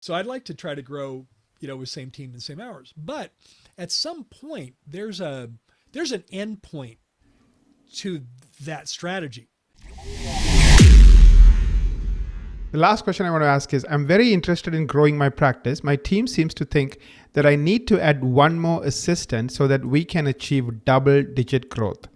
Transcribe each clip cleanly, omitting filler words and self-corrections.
So I'd like to try to grow, with same team and same hours. But at some point, there's an end point to that strategy. The last question I want to ask is, I'm very interested in growing my practice. My team seems to think that I need to add one more assistant so that we can achieve double-digit growth.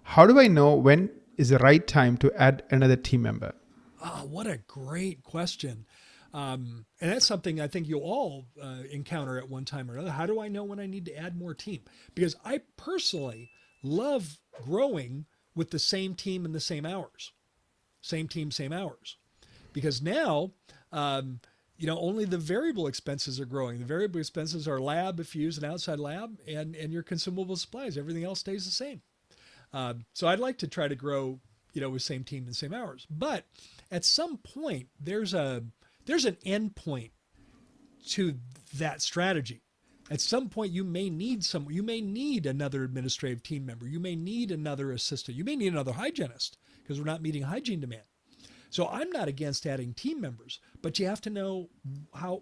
How do I know when is the right time to add another team member? Oh, what a great question. And that's something I think you'll all encounter at one time or another. How do I know when I need to add more team? Because I personally love growing with the same team and the same hours. Same team, same hours. Because now, only the variable expenses are growing. The variable expenses are lab, if you use an outside lab, and your consumable supplies. Everything else stays the same. So I'd like to try to grow, with same team and same hours. But at some point, there's an end point to that strategy. At some point, you may need another administrative team member. You may need another assistant. You may need another hygienist because we're not meeting hygiene demand. So I'm not against adding team members, but you have to know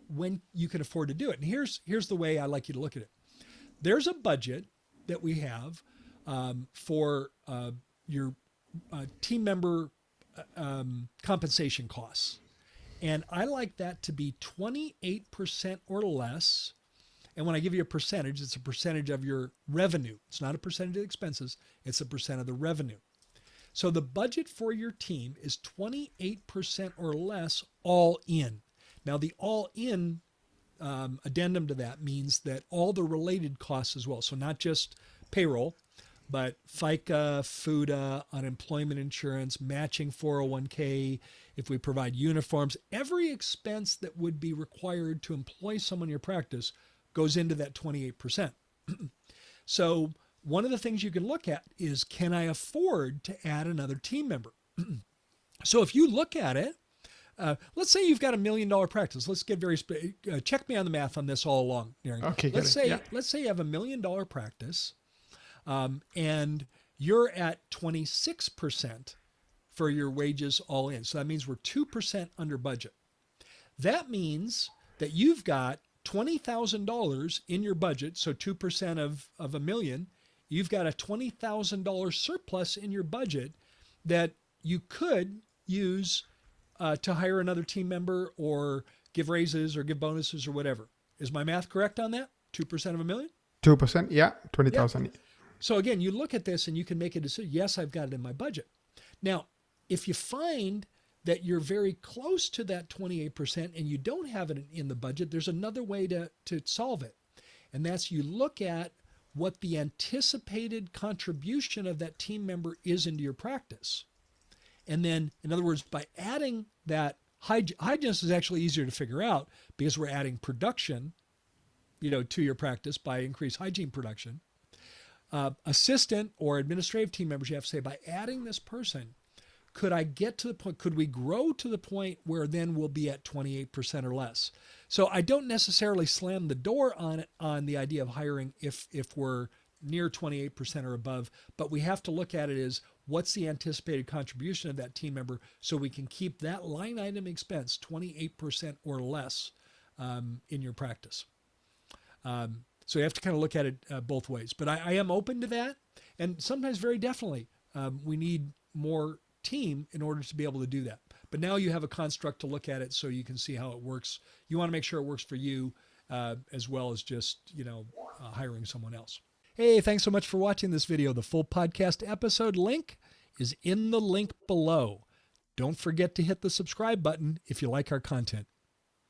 when you can afford to do it. And here's the way I like you to look at it. There's a budget that we have for your team member compensation costs. And I like that to be 28% or less. And when I give you a percentage, it's a percentage of your revenue. It's not a percentage of expenses. It's a percent of the revenue. So the budget for your team is 28% or less all in. Now the all in addendum to that means that all the related costs as well. So not just payroll, but FICA, FUTA, unemployment insurance, matching 401k, if we provide uniforms, every expense that would be required to employ someone in your practice goes into that 28%. So one of the things you can look at is, can I afford to add another team member? So if you look at it, let's say you've got $1 million practice. Let's get check me on the math on this all along, Darren. Okay, let's say you have $1 million practice, and you're at 26% for your wages all in. So that means we're 2% under budget. That means that you've got $20,000 in your budget. So 2% of $1 million. You've got a $20,000 surplus in your budget that you could use to hire another team member or give raises or give bonuses or whatever. Is my math correct on that? 2% of $1 million? 2%, yeah, 20,000. Yeah. So again, you look at this and you can make a decision. Yes, I've got it in my budget. Now, if you find that you're very close to that 28% and you don't have it in the budget, there's another way to solve it. And that's, you look at what the anticipated contribution of that team member is into your practice. And then, in other words, by adding that, hygienist is actually easier to figure out because we're adding production, to your practice by increased hygiene production. Assistant or administrative team members, you have to say, by adding this person, could I get to the point, could we grow to the point where then we'll be at 28% or less? So I don't necessarily slam the door on the idea of hiring if we're near 28% or above, but we have to look at it as, what's the anticipated contribution of that team member so we can keep that line item expense 28% or less in your practice. So you have to kind of look at it both ways. But I am open to that. And sometimes very definitely we need more team in order to be able to do that. But now you have a construct to look at it so you can see how it works. You want to make sure it works for you as well as just, hiring someone else. Hey, thanks so much for watching this video. The full podcast episode link is in the link below. Don't forget to hit the subscribe button if you like our content.